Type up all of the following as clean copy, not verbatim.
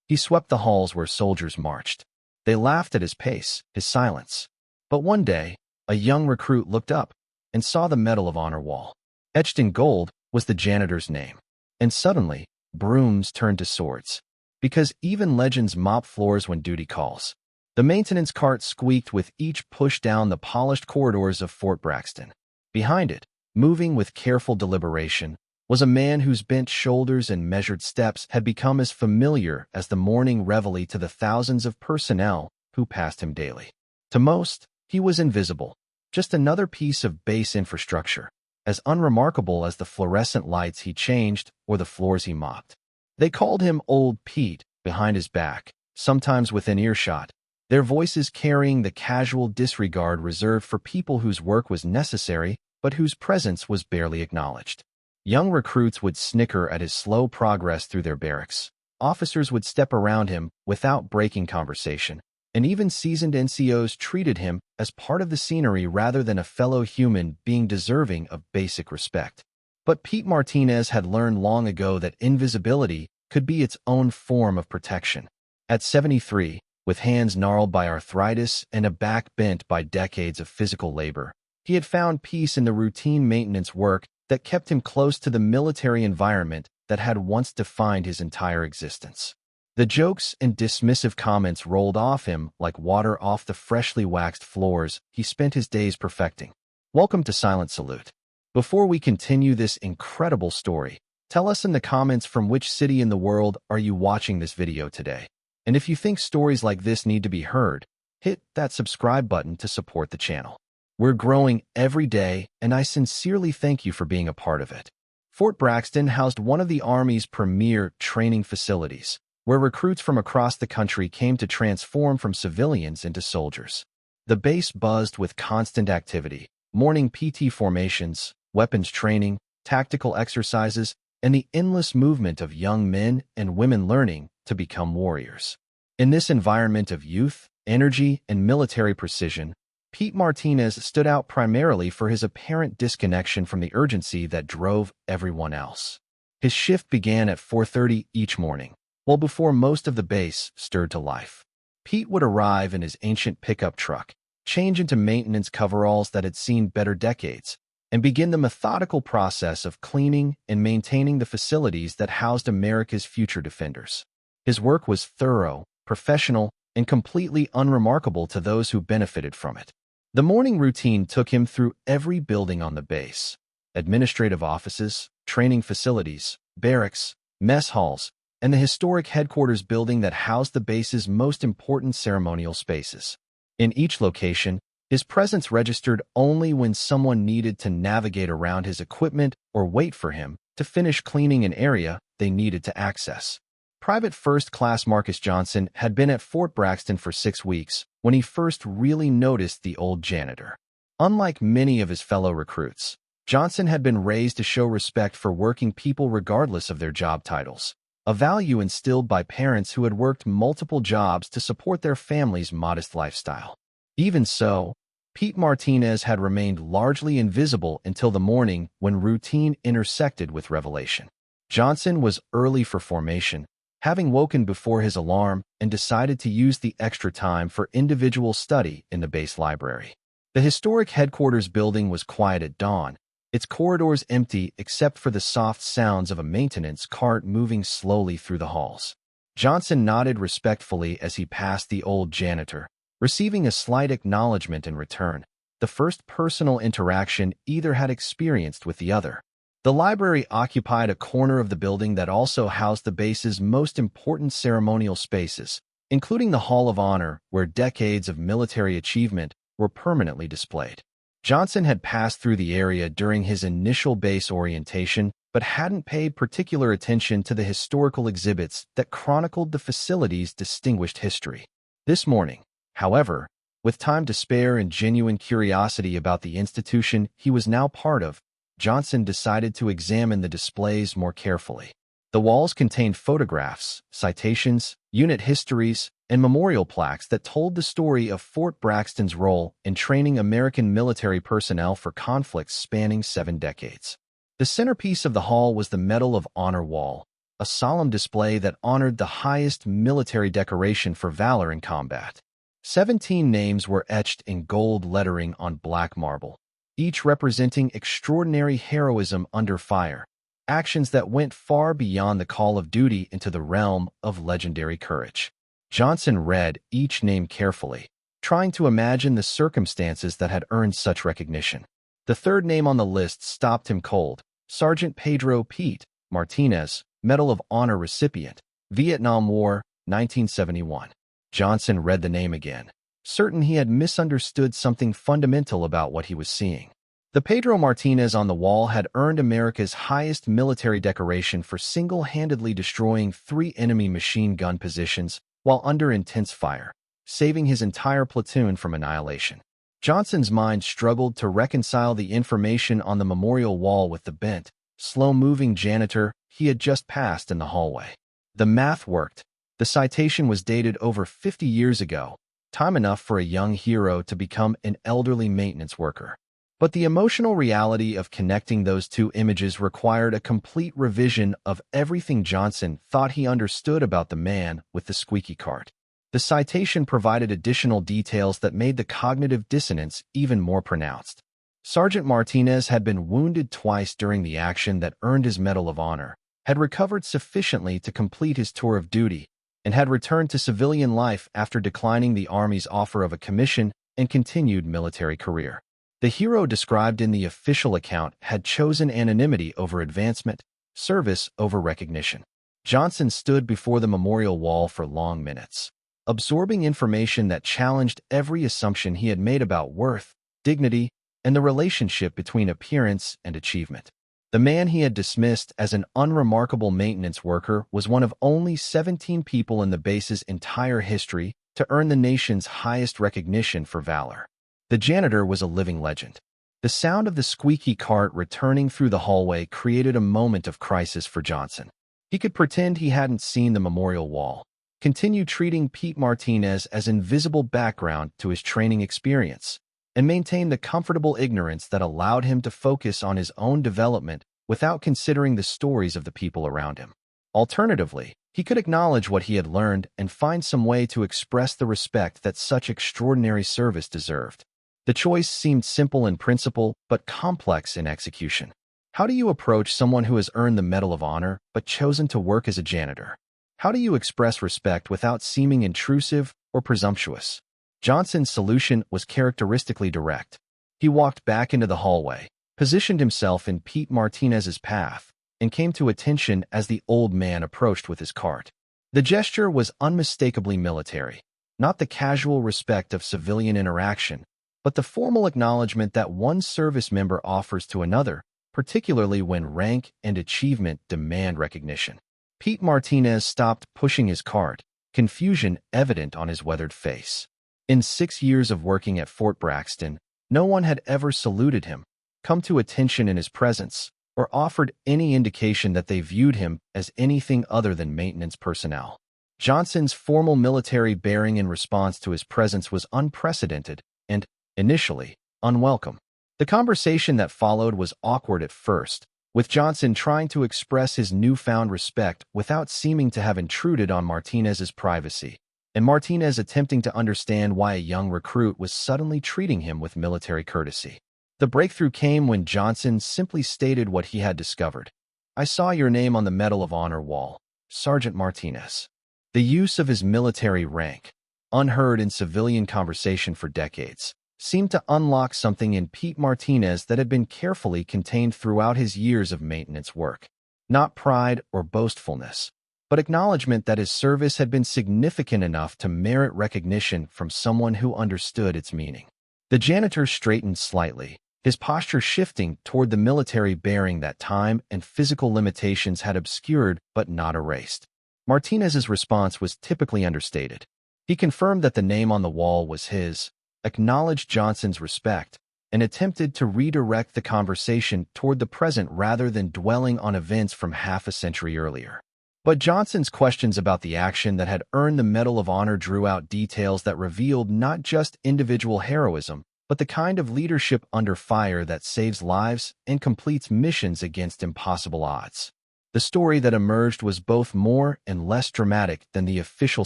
He swept the halls where soldiers marched. They laughed at his pace, his silence. But one day, a young recruit looked up and saw the Medal of Honor wall. Etched in gold was the janitor's name. And suddenly, brooms turned to swords. Because even legends mop floors when duty calls. The maintenance cart squeaked with each push down the polished corridors of Fort Braxton. Behind it, moving with careful deliberation, was a man whose bent shoulders and measured steps had become as familiar as the morning reveille to the thousands of personnel who passed him daily. To most, he was invisible, just another piece of base infrastructure, as unremarkable as the fluorescent lights he changed or the floors he mopped. They called him Old Pete behind his back, sometimes within earshot, their voices carrying the casual disregard reserved for people whose work was necessary but whose presence was barely acknowledged. Young recruits would snicker at his slow progress through their barracks. Officers would step around him without breaking conversation, and even seasoned NCOs treated him as part of the scenery rather than a fellow human being deserving of basic respect. But Pete Martinez had learned long ago that invisibility could be its own form of protection. At 73, with hands gnarled by arthritis and a back bent by decades of physical labor, he had found peace in the routine maintenance work that kept him close to the military environment that had once defined his entire existence. The jokes and dismissive comments rolled off him like water off the freshly waxed floors he spent his days perfecting. Welcome to Silent Salute. Before we continue this incredible story, tell us in the comments from which city in the world are you watching this video today. And if you think stories like this need to be heard, hit that subscribe button to support the channel. We're growing every day, and I sincerely thank you for being a part of it. Fort Braxton housed one of the Army's premier training facilities, where recruits from across the country came to transform from civilians into soldiers. The base buzzed with constant activity, morning PT formations, weapons training, tactical exercises, and the endless movement of young men and women learning to become warriors. In this environment of youth, energy, and military precision, Pete Martinez stood out primarily for his apparent disconnection from the urgency that drove everyone else. His shift began at 4:30 each morning, well before most of the base stirred to life. Pete would arrive in his ancient pickup truck, change into maintenance coveralls that had seen better decades, and begin the methodical process of cleaning and maintaining the facilities that housed America's future defenders. His work was thorough, professional, and completely unremarkable to those who benefited from it. The morning routine took him through every building on the base: administrative offices, training facilities, barracks, mess halls, and the historic headquarters building that housed the base's most important ceremonial spaces. In each location, his presence registered only when someone needed to navigate around his equipment or wait for him to finish cleaning an area they needed to access. Private First Class Marcus Johnson had been at Fort Braxton for 6 weeks when he first really noticed the old janitor. Unlike many of his fellow recruits, Johnson had been raised to show respect for working people regardless of their job titles, a value instilled by parents who had worked multiple jobs to support their family's modest lifestyle. Even so, Pete Martinez had remained largely invisible until the morning when routine intersected with revelation. Johnson was early for formation, having woken before his alarm and decided to use the extra time for individual study in the base library. The historic headquarters building was quiet at dawn, its corridors empty except for the soft sounds of a maintenance cart moving slowly through the halls. Johnson nodded respectfully as he passed the old janitor, receiving a slight acknowledgement in return, the first personal interaction either had experienced with the other. The library occupied a corner of the building that also housed the base's most important ceremonial spaces, including the Hall of Honor, where decades of military achievement were permanently displayed. Johnson had passed through the area during his initial base orientation, but hadn't paid particular attention to the historical exhibits that chronicled the facility's distinguished history. This morning, however, with time to spare and genuine curiosity about the institution he was now part of, Johnson decided to examine the displays more carefully. The walls contained photographs, citations, unit histories, and memorial plaques that told the story of Fort Braxton's role in training American military personnel for conflicts spanning 7 decades. The centerpiece of the hall was the Medal of Honor wall, a solemn display that honored the highest military decoration for valor in combat. 17 names were etched in gold lettering on black marble, each representing extraordinary heroism under fire, actions that went far beyond the call of duty into the realm of legendary courage. Johnson read each name carefully, trying to imagine the circumstances that had earned such recognition. The third name on the list stopped him cold: Sergeant Pedro Pete Martinez, Medal of Honor recipient, Vietnam War, 1971. Johnson read the name again, certain he had misunderstood something fundamental about what he was seeing. The Pedro Martinez on the wall had earned America's highest military decoration for single-handedly destroying 3 enemy machine gun positions while under intense fire, saving his entire platoon from annihilation. Johnson's mind struggled to reconcile the information on the memorial wall with the bent, slow-moving janitor he had just passed in the hallway. The math worked. The citation was dated over 50 years ago, time enough for a young hero to become an elderly maintenance worker. But the emotional reality of connecting those two images required a complete revision of everything Johnson thought he understood about the man with the squeaky cart. The citation provided additional details that made the cognitive dissonance even more pronounced. Sergeant Martinez had been wounded twice during the action that earned his Medal of Honor, had recovered sufficiently to complete his tour of duty, and had returned to civilian life after declining the Army's offer of a commission and continued military career. The hero described in the official account had chosen anonymity over advancement, service over recognition. Johnson stood before the memorial wall for long minutes, absorbing information that challenged every assumption he had made about worth, dignity, and the relationship between appearance and achievement. The man he had dismissed as an unremarkable maintenance worker was one of only 17 people in the base's entire history to earn the nation's highest recognition for valor. The janitor was a living legend. The sound of the squeaky cart returning through the hallway created a moment of crisis for Johnson. He could pretend he hadn't seen the memorial wall, continue treating Pete Martinez as invisible background to his training experience, and maintain the comfortable ignorance that allowed him to focus on his own development without considering the stories of the people around him. Alternatively, he could acknowledge what he had learned and find some way to express the respect that such extraordinary service deserved. The choice seemed simple in principle, but complex in execution. How do you approach someone who has earned the Medal of Honor but chosen to work as a janitor? How do you express respect without seeming intrusive or presumptuous? Johnson's solution was characteristically direct. He walked back into the hallway, positioned himself in Pete Martinez's path, and came to attention as the old man approached with his cart. The gesture was unmistakably military, not the casual respect of civilian interaction, but the formal acknowledgement that one service member offers to another, particularly when rank and achievement demand recognition. Pete Martinez stopped pushing his cart, confusion evident on his weathered face. In 6 years of working at Fort Braxton, no one had ever saluted him, come to attention in his presence, or offered any indication that they viewed him as anything other than maintenance personnel. Johnson's formal military bearing in response to his presence was unprecedented and, initially, unwelcome. The conversation that followed was awkward at first, with Johnson trying to express his newfound respect without seeming to have intruded on Martinez's privacy, and Martinez attempting to understand why a young recruit was suddenly treating him with military courtesy. The breakthrough came when Johnson simply stated what he had discovered. "I saw your name on the Medal of Honor wall, Sergeant Martinez." The use of his military rank, unheard in civilian conversation for decades, seemed to unlock something in Pete Martinez that had been carefully contained throughout his years of maintenance work. Not pride or boastfulness, but acknowledgement that his service had been significant enough to merit recognition from someone who understood its meaning. The janitor straightened slightly, his posture shifting toward the military bearing that time and physical limitations had obscured but not erased. Martinez's response was typically understated. He confirmed that the name on the wall was his, acknowledged Johnson's respect, and attempted to redirect the conversation toward the present rather than dwelling on events from half a century earlier. But Johnson's questions about the action that had earned the Medal of Honor drew out details that revealed not just individual heroism, but the kind of leadership under fire that saves lives and completes missions against impossible odds. The story that emerged was both more and less dramatic than the official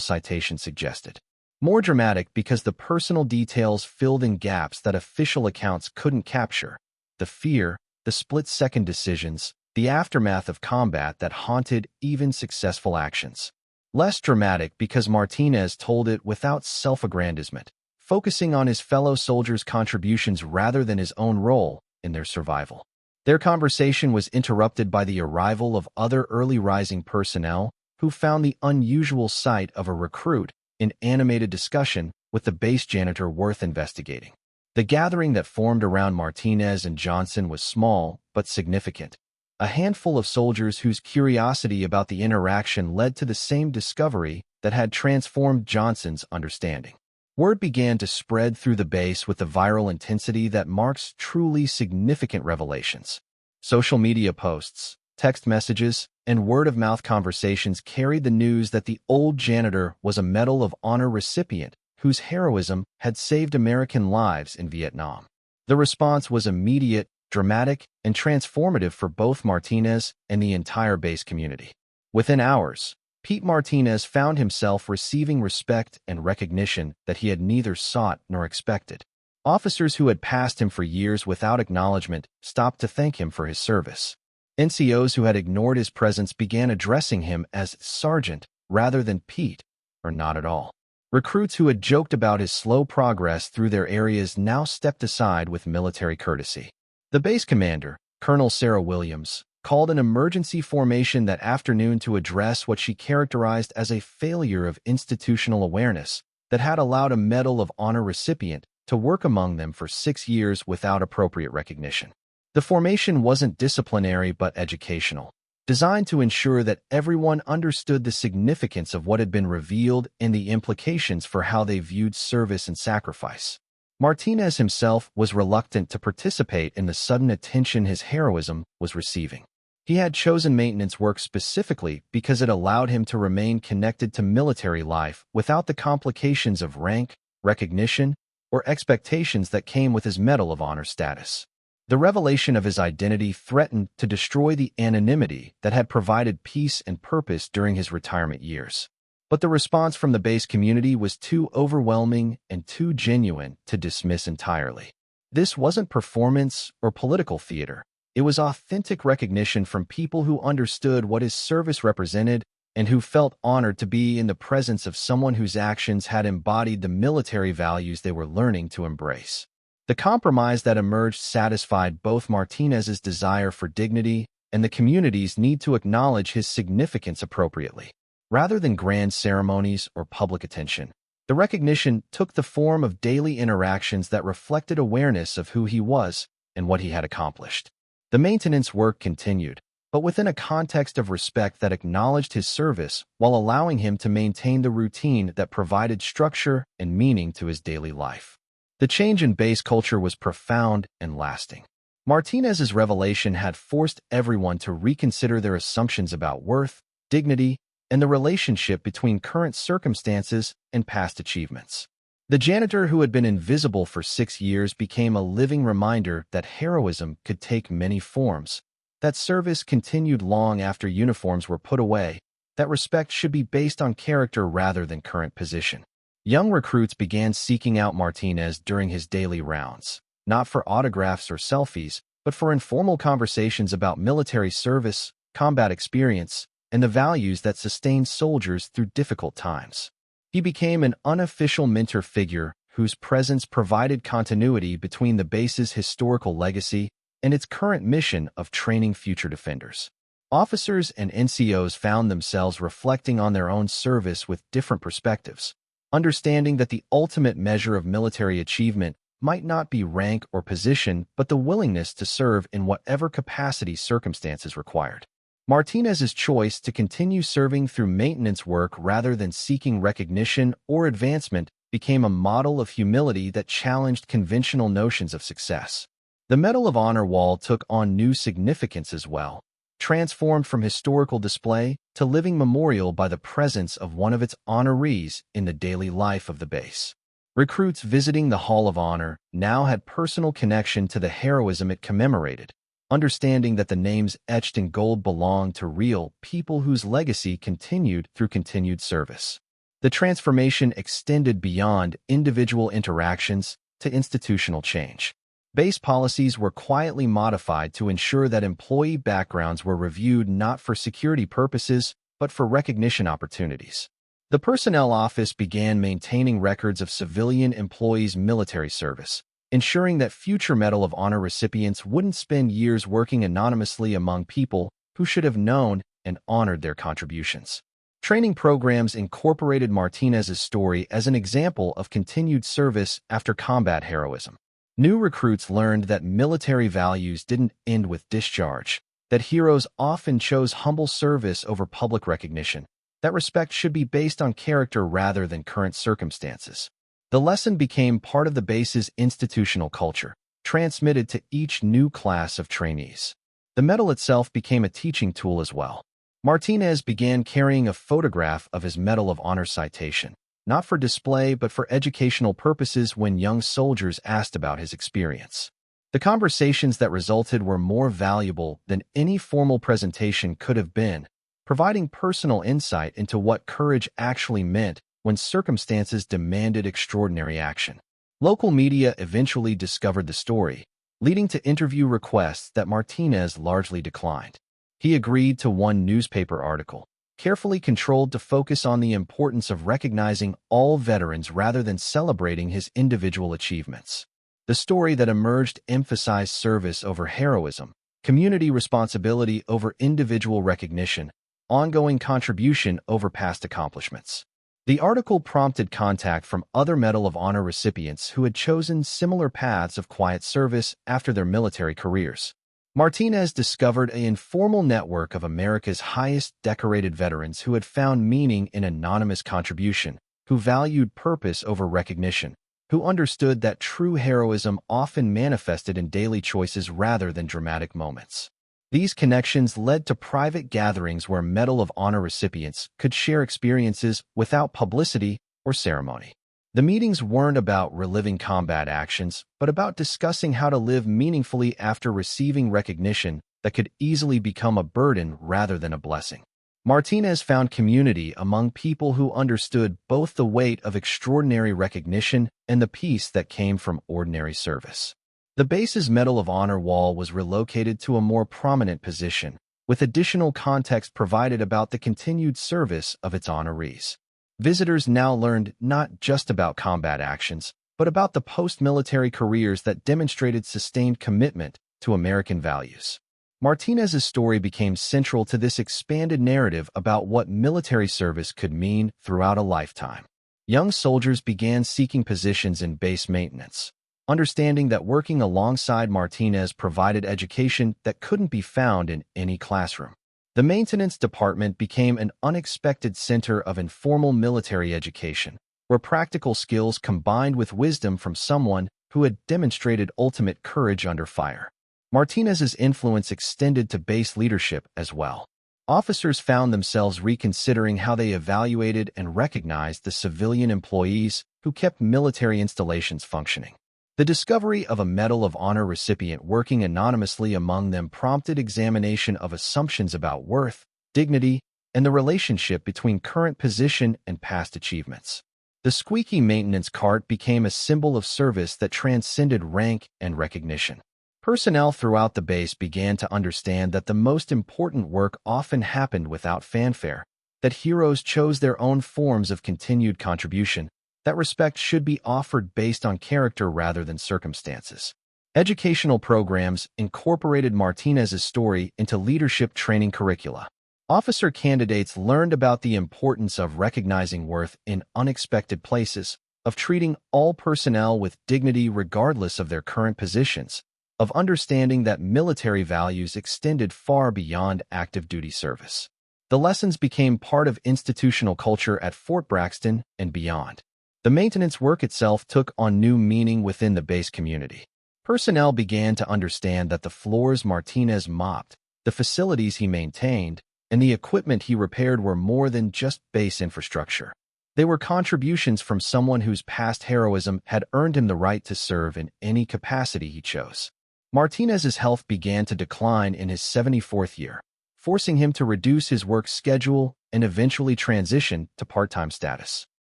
citation suggested. More dramatic because the personal details filled in gaps that official accounts couldn't capture. The fear, the split-second decisions, the aftermath of combat that haunted even successful actions. Less dramatic because Martinez told it without self-aggrandizement, focusing on his fellow soldiers' contributions rather than his own role in their survival. Their conversation was interrupted by the arrival of other early rising personnel who found the unusual sight of a recruit in animated discussion with the base janitor worth investigating. The gathering that formed around Martinez and Johnson was small but significant. A handful of soldiers whose curiosity about the interaction led to the same discovery that had transformed Johnson's understanding. Word began to spread through the base with the viral intensity that marks truly significant revelations. Social media posts, text messages, and word-of-mouth conversations carried the news that the old janitor was a Medal of Honor recipient whose heroism had saved American lives in Vietnam. The response was immediate, dramatic, and transformative for both Martinez and the entire base community. Within hours, Pete Martinez found himself receiving respect and recognition that he had neither sought nor expected. Officers who had passed him for years without acknowledgement stopped to thank him for his service. NCOs who had ignored his presence began addressing him as Sergeant rather than Pete, or not at all. Recruits who had joked about his slow progress through their areas now stepped aside with military courtesy. The base commander, Colonel Sarah Williams, called an emergency formation that afternoon to address what she characterized as a failure of institutional awareness that had allowed a Medal of Honor recipient to work among them for 6 years without appropriate recognition. The formation wasn't disciplinary but educational, designed to ensure that everyone understood the significance of what had been revealed and the implications for how they viewed service and sacrifice. Martinez himself was reluctant to participate in the sudden attention his heroism was receiving. He had chosen maintenance work specifically because it allowed him to remain connected to military life without the complications of rank, recognition, or expectations that came with his Medal of Honor status. The revelation of his identity threatened to destroy the anonymity that had provided peace and purpose during his retirement years. But the response from the base community was too overwhelming and too genuine to dismiss entirely. This wasn't performance or political theater. It was authentic recognition from people who understood what his service represented and who felt honored to be in the presence of someone whose actions had embodied the military values they were learning to embrace. The compromise that emerged satisfied both Martinez's desire for dignity and the community's need to acknowledge his significance appropriately. Rather than grand ceremonies or public attention, the recognition took the form of daily interactions that reflected awareness of who he was and what he had accomplished. The maintenance work continued, but within a context of respect that acknowledged his service while allowing him to maintain the routine that provided structure and meaning to his daily life. The change in base culture was profound and lasting. Martinez's revelation had forced everyone to reconsider their assumptions about worth, dignity, and the relationship between current circumstances and past achievements. The janitor who had been invisible for 6 years became a living reminder that heroism could take many forms, that service continued long after uniforms were put away, that respect should be based on character rather than current position. Young recruits began seeking out Martinez during his daily rounds, not for autographs or selfies, but for informal conversations about military service, combat experience, and the values that sustained soldiers through difficult times. He became an unofficial mentor figure whose presence provided continuity between the base's historical legacy and its current mission of training future defenders. Officers and NCOs found themselves reflecting on their own service with different perspectives, understanding that the ultimate measure of military achievement might not be rank or position, but the willingness to serve in whatever capacity circumstances required. Martinez's choice to continue serving through maintenance work rather than seeking recognition or advancement became a model of humility that challenged conventional notions of success. The Medal of Honor wall took on new significance as well, transformed from historical display to living memorial by the presence of one of its honorees in the daily life of the base. Recruits visiting the Hall of Honor now had personal connection to the heroism it commemorated, understanding that the names etched in gold belonged to real people whose legacy continued through continued service. The transformation extended beyond individual interactions to institutional change. Base policies were quietly modified to ensure that employee backgrounds were reviewed not for security purposes, but for recognition opportunities. The Personnel Office began maintaining records of civilian employees' military service, ensuring that future Medal of Honor recipients wouldn't spend years working anonymously among people who should have known and honored their contributions. Training programs incorporated Martinez's story as an example of continued service after combat heroism. New recruits learned that military values didn't end with discharge, that heroes often chose humble service over public recognition, that respect should be based on character rather than current circumstances. The lesson became part of the base's institutional culture, transmitted to each new class of trainees. The medal itself became a teaching tool as well. Martinez began carrying a photograph of his Medal of Honor citation, not for display but for educational purposes when young soldiers asked about his experience. The conversations that resulted were more valuable than any formal presentation could have been, providing personal insight into what courage actually meant when circumstances demanded extraordinary action. Local media eventually discovered the story, leading to interview requests that Martinez largely declined. He agreed to one newspaper article, carefully controlled to focus on the importance of recognizing all veterans rather than celebrating his individual achievements. The story that emerged emphasized service over heroism, community responsibility over individual recognition, ongoing contribution over past accomplishments. The article prompted contact from other Medal of Honor recipients who had chosen similar paths of quiet service after their military careers. Martinez discovered an informal network of America's highest decorated veterans who had found meaning in anonymous contribution, who valued purpose over recognition, who understood that true heroism often manifested in daily choices rather than dramatic moments. These connections led to private gatherings where Medal of Honor recipients could share experiences without publicity or ceremony. The meetings weren't about reliving combat actions, but about discussing how to live meaningfully after receiving recognition that could easily become a burden rather than a blessing. Martinez found community among people who understood both the weight of extraordinary recognition and the peace that came from ordinary service. The base's Medal of Honor wall was relocated to a more prominent position, with additional context provided about the continued service of its honorees. Visitors now learned not just about combat actions, but about the post-military careers that demonstrated sustained commitment to American values. Martinez's story became central to this expanded narrative about what military service could mean throughout a lifetime. Young soldiers began seeking positions in base maintenance, understanding that working alongside Martinez provided education that couldn't be found in any classroom. The maintenance department became an unexpected center of informal military education, where practical skills combined with wisdom from someone who had demonstrated ultimate courage under fire. Martinez's influence extended to base leadership as well. Officers found themselves reconsidering how they evaluated and recognized the civilian employees who kept military installations functioning. The discovery of a Medal of Honor recipient working anonymously among them prompted examination of assumptions about worth, dignity, and the relationship between current position and past achievements. The squeaky maintenance cart became a symbol of service that transcended rank and recognition. Personnel throughout the base began to understand that the most important work often happened without fanfare, that heroes chose their own forms of continued contribution, that respect should be offered based on character rather than circumstances. Educational programs incorporated Martinez's story into leadership training curricula. Officer candidates learned about the importance of recognizing worth in unexpected places, of treating all personnel with dignity regardless of their current positions, of understanding that military values extended far beyond active duty service. The lessons became part of institutional culture at Fort Braxton and beyond. The maintenance work itself took on new meaning within the base community. Personnel began to understand that the floors Martinez mopped, the facilities he maintained, and the equipment he repaired were more than just base infrastructure. They were contributions from someone whose past heroism had earned him the right to serve in any capacity he chose. Martinez's health began to decline in his 74th year, forcing him to reduce his work schedule and eventually transition to part-time status.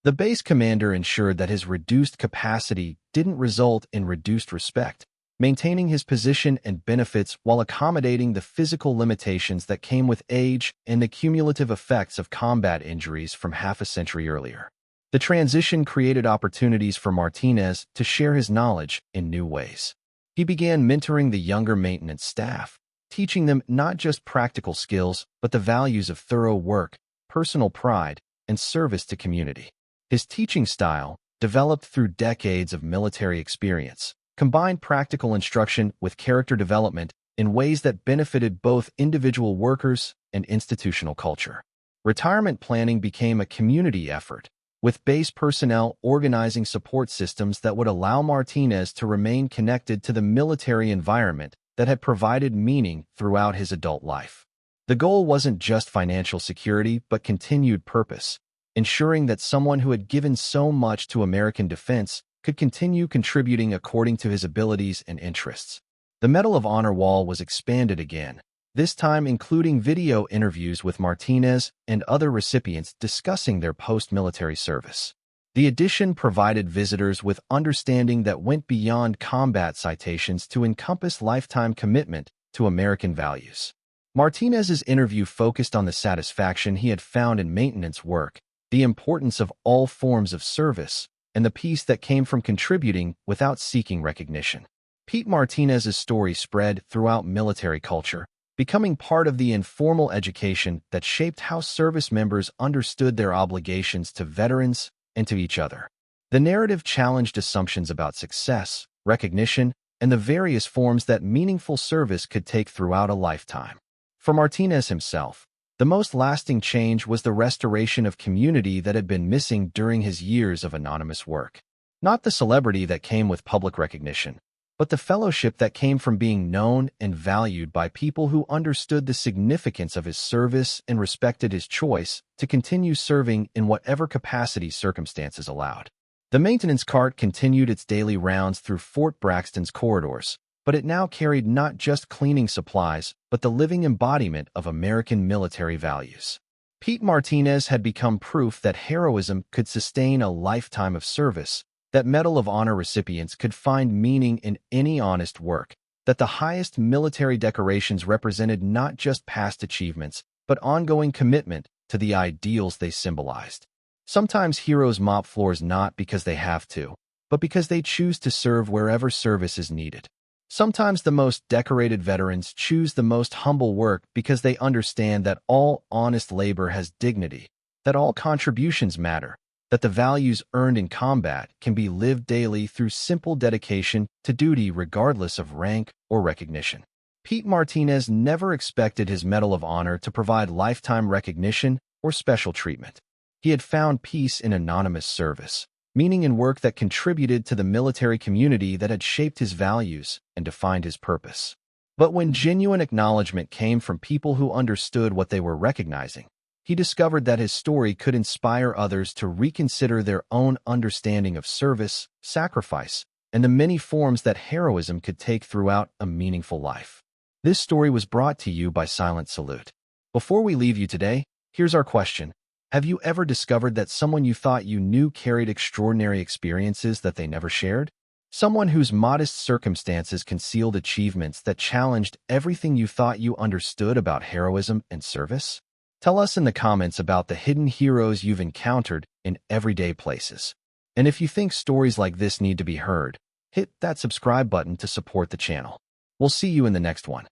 The base commander ensured that his reduced capacity didn't result in reduced respect, maintaining his position and benefits while accommodating the physical limitations that came with age and the cumulative effects of combat injuries from half a century earlier. The transition created opportunities for Martinez to share his knowledge in new ways. He began mentoring the younger maintenance staff, teaching them not just practical skills, but the values of thorough work, personal pride, and service to community. His teaching style, developed through decades of military experience, combined practical instruction with character development in ways that benefited both individual workers and institutional culture. Retirement planning became a community effort, with base personnel organizing support systems that would allow Martinez to remain connected to the military environment that had provided meaning throughout his adult life. The goal wasn't just financial security, but continued purpose, ensuring that someone who had given so much to American defense could continue contributing according to his abilities and interests. The Medal of Honor wall was expanded again, this time including video interviews with Martinez and other recipients discussing their post-military service. The addition provided visitors with understanding that went beyond combat citations to encompass lifetime commitment to American values. Martinez's interview focused on the satisfaction he had found in maintenance work, the importance of all forms of service, and the peace that came from contributing without seeking recognition. Pete Martinez's story spread throughout military culture, becoming part of the informal education that shaped how service members understood their obligations to veterans and to each other. The narrative challenged assumptions about success, recognition, and the various forms that meaningful service could take throughout a lifetime. For Martinez himself, the most lasting change was the restoration of community that had been missing during his years of anonymous work. Not the celebrity that came with public recognition, but the fellowship that came from being known and valued by people who understood the significance of his service and respected his choice to continue serving in whatever capacity circumstances allowed. The maintenance cart continued its daily rounds through Fort Braxton's corridors, but it now carried not just cleaning supplies, but the living embodiment of American military values. Pete Martinez had become proof that heroism could sustain a lifetime of service, that Medal of Honor recipients could find meaning in any honest work, that the highest military decorations represented not just past achievements, but ongoing commitment to the ideals they symbolized. Sometimes heroes mop floors not because they have to, but because they choose to serve wherever service is needed. Sometimes the most decorated veterans choose the most humble work because they understand that all honest labor has dignity, that all contributions matter, that the values earned in combat can be lived daily through simple dedication to duty regardless of rank or recognition. Pete Martinez never expected his Medal of Honor to provide lifetime recognition or special treatment. He had found peace in anonymous service, meaning in work that contributed to the military community that had shaped his values and defined his purpose. But when genuine acknowledgement came from people who understood what they were recognizing, he discovered that his story could inspire others to reconsider their own understanding of service, sacrifice, and the many forms that heroism could take throughout a meaningful life. This story was brought to you by Silent Salute. Before we leave you today, here's our question. Have you ever discovered that someone you thought you knew carried extraordinary experiences that they never shared? Someone whose modest circumstances concealed achievements that challenged everything you thought you understood about heroism and service? Tell us in the comments about the hidden heroes you've encountered in everyday places. And if you think stories like this need to be heard, hit that subscribe button to support the channel. We'll see you in the next one.